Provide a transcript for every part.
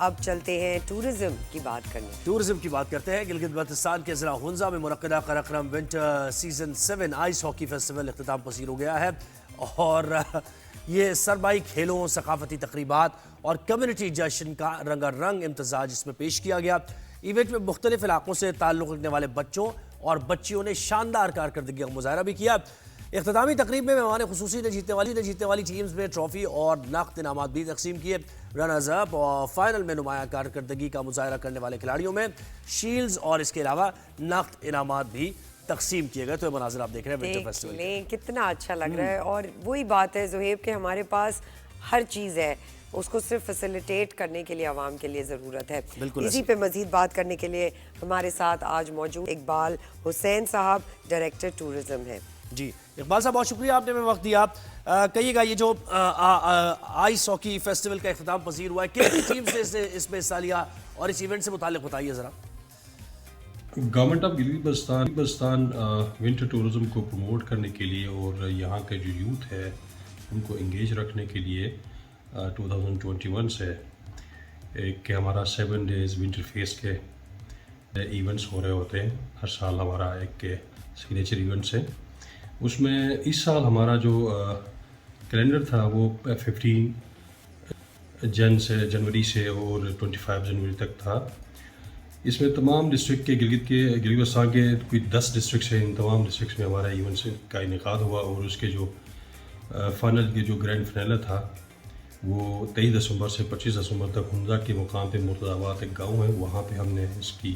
اب چلتے ہیں ٹورزم کی بات کرنے. ٹورزم کی بات کرتے ہیں. گلگت بلتستان کے ضلع ہنزا میں منعقدہ Karakoram winter season 7 ice hockey festival اختتام پذیر ہو گیا ہے اور یہ سرمائی کھیلوں، ثقافتی تقریبات اور کمیونٹی جشن کا رنگا رنگ امتزاج اس میں پیش کیا گیا. ایونٹ میں مختلف علاقوں سے تعلق رکھنے والے بچوں اور بچیوں نے شاندار کارکردگی کا مظاہرہ بھی کیا. اختتامی تقریب میں مہمان خصوصی نے جیتنے والی ٹیمز میں ٹرافی اور نقد انعامات بھی تقسیم کیے. رنرز اپ اور فائنل میں نمایاں کارکردگی کا مظاہرہ کرنے والے کھلاڑیوں میں شیلڈز اور اس کے علاوہ نقد انعامات بھی تقسیم کیے گئے. تو یہ مناظر آپ دیکھ رہے ہیں ونٹر فیسٹیول کے. کتنا اچھا لگ رہا ہے اور وہی بات ہے زہیب کہ ہمارے پاس ہر چیز ہے، اس کو صرف فیسیلیٹیٹ کرنے کے لیے عوام کے لیے ضرورت ہے. اسی پہ مزید بات کرنے کے لیے ہمارے ساتھ آج موجود اقبال حسین صاحب، ڈائریکٹر ٹورزم ہیں. جی اقبال صاحب، بہت شکریہ آپ نے ہمیں وقت دیا. کہیے گا یہ جو آئس ہاکی فیسٹیول کا اختتام پذیر ہوا ہے، کتنی ٹیم سے اس میں حصہ لیا اور اس ایونٹ سے متعلق بتائیے ذرا. Government of Gilgit Baltistan winter tourism کو پروموٹ کرنے کے لیے اور یہاں کے جو یوتھ ہے ان کو انگیج رکھنے کے لیے 2021 سے ایک ہمارا 7 days ونٹر فیس کے ایونٹس ہو رہے ہوتے ہیں. ہر سال ہمارا ایک سگنیچر ایونٹس ہے. اس میں اس سال ہمارا جو کیلنڈر تھا وہ 15 جنوری سے اور 25 جنوری تک تھا. اس میں تمام ڈسٹرکٹ کے گلگت بلتستان کے کوئی 10 ڈسٹرکٹس ہیں. ان تمام ڈسٹرکٹس میں ہمارا ایونٹس کا انعقاد ہوا اور اس کے جو فائنل کے جو گرینڈ فائنل تھا وہ 23 دسمبر سے 25 دسمبر تک ہنزا کے مقام پہ مرتضی آباد ایک گاؤں ہے، وہاں پہ ہم نے اس کی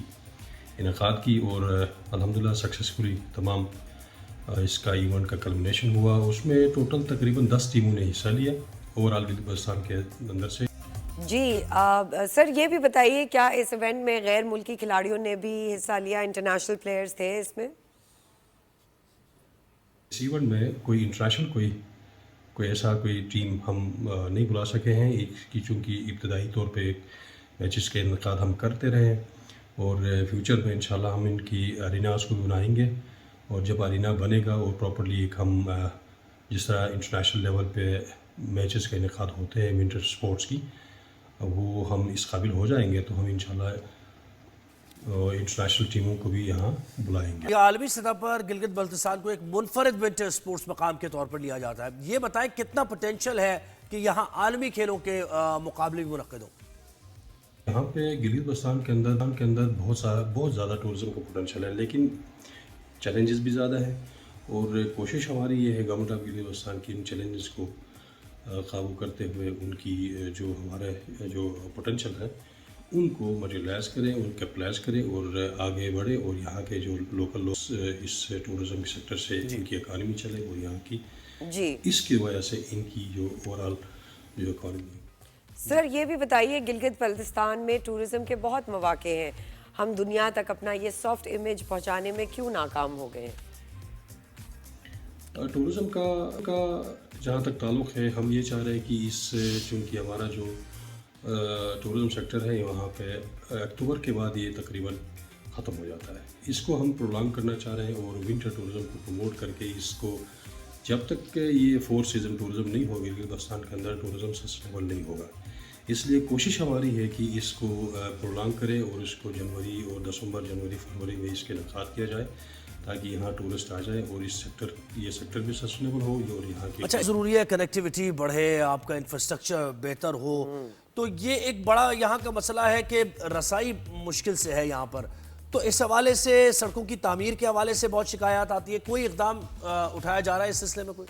انعقاد کی اور الحمدللہ سکسیسفلی تمام اس کا ایونٹ کا کلمنیشن ہوا. اس میں ٹوٹل تقریباً 10 ٹیموں نے حصہ لیا اوور آل گلگت بلتستان کے اندر سے. جی سر یہ بھی بتائیے کیا اس ایونٹ میں غیر ملکی کھلاڑیوں نے بھی حصہ لیا؟ انٹرنیشنل پلیئرز تھے اس میں؟ اس ایونٹ میں کوئی انٹرنیشنل کوئی ایسا کوئی ٹیم ہم نہیں بلا سکے ہیں چونکہ ابتدائی طور پہ میچز کے انعقاد ہم کرتے رہے اور فیوچر میں انشاءاللہ ہم ان کی اریناز کو بنائیں گے اور جب ارینا بنے گا اور پراپرلی ایک ہم جس طرح انٹرنیشنل لیول پہ میچز کا انعقاد ہوتے ہیں ونٹر سپورٹس کی، وہ ہم اس قابل ہو جائیں گے تو ہم انشاءاللہ انٹرنیشنل ٹیموں کو بھی یہاں بلائیں گے. عالمی سطح پر گلگت بلتستان کو ایک منفرد ونٹر سپورٹس مقام کے طور پر لیا جاتا ہے. یہ بتائیں کتنا پوٹینشیل ہے کہ یہاں عالمی کھیلوں کے مقابلے بھی منعقد ہوں؟ یہاں پہ گلگت بلتستان کے اندر بہت زیادہ ٹورزم کا پوٹینشیل ہے، لیکن چیلنجز بھی زیادہ ہیں اور کوشش ہماری یہ ہے گورنمنٹ آف گلگت بلتستان کی ان چیلنجز کو قابو کرتے ہوئے ان کی جو ہمارے جو پوٹینشیل ہے ان کو مٹیریلائز کریں، ان کیپٹلائز کریں اور آگے بڑھے اور یہاں کے جو لوکل لوگ اس ٹورزم کے سیکٹر سے ان کی اکانومی چلے اور یہاں کی اس کی وجہ سے ان کی جو اوور آل جو اکانومی. سر یہ بھی بتائیے گلگت بلتستان میں ٹورزم کے بہت مواقع ہیں، ہم دنیا تک اپنا یہ سافٹ امیج پہنچانے میں کیوں ناکام ہو گئے ہیں؟ ٹورزم کا جہاں تک تعلق ہے ہم یہ چاہ رہے ہیں کہ اس چونکہ ہمارا جو ٹورزم سیکٹر ہے وہاں پہ اکتوبر کے بعد یہ تقریباً ختم ہو جاتا ہے. اس کو ہم پرولانگ کرنا چاہ رہے ہیں اور ونٹر ٹورزم کو پروموٹ کر کے اس کو جب تک کہ یہ 4 سیزن ٹورزم نہیں ہوگی گلگت بلتستان کے اندر ٹورزم سسٹینیبل نہیں ہوگا. اس لیے کوشش ہماری ہے کہ اس کو پرولانگ کرے اور اس کو جنوری اور دسمبر جنوری فروری میں اس کے انعقاد کیا جائے تاکہ یہاں ٹورسٹ آ جائے اور یہ سیکٹر بھی سسٹینیبل ہو اور یہاں کی. اچھا، ضروری ہے کنیکٹیوٹی بڑھے، آپ کا انفراسٹرکچر بہتر ہو، تو یہ ایک بڑا یہاں کا مسئلہ ہے کہ رسائی مشکل سے ہے یہاں پر. تو اس حوالے سے سڑکوں کی تعمیر کے حوالے سے بہت شکایات آتی ہے، کوئی اقدام اٹھایا جا رہا ہے اس سلسلے میں؟ کوئی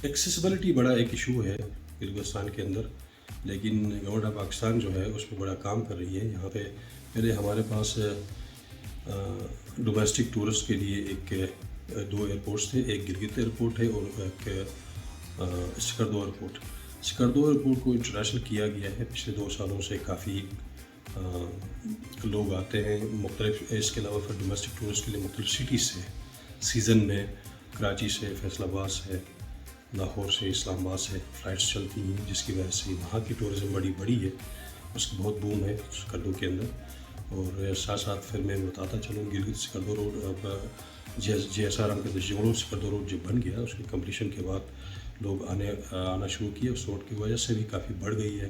ایکسیسیبلٹی بڑا ایک ایشو ہے گلگت بلتستان کے اندر، لیکن گورنمنٹ آف پاکستان جو ہے اس پہ بڑا کام کر رہی ہے. یہاں پہ پہلے ہمارے پاس ڈومیسٹک ٹورسٹ کے لیے 2 ایئرپورٹس تھے، ایک گلگت ایئرپورٹ ہے اور ایک سکردو ایئرپورٹ. سکردو ایئرپورٹ کو انٹرنیشنل کیا گیا ہے. پچھلے 2 سالوں سے کافی لوگ آتے ہیں مختلف، اس کے علاوہ پھر ڈومیسٹک ٹورسٹ کے لیے مختلف سٹیز سے سیزن میں کراچی سے، فیصل آباد سے، لاہور سے، اسلام آباد سے فلائٹس چلتی ہیں جس کی وجہ سے وہاں کی ٹورزم بڑی ہے، اس کا بہت بوم ہے سکردو کے اندر. اور ساتھ پھر میں بتاتا چلوں گلگت سکردو روڈ اب جی ایس آر ایم کے جوڑوں سکردو روڈ جب بن گیا اس کی کمپلیشن کے بعد لوگ آنا شروع کیے. اس روڈ کی وجہ سے بھی کافی بڑھ گئی ہے.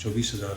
24,000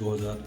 2000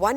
1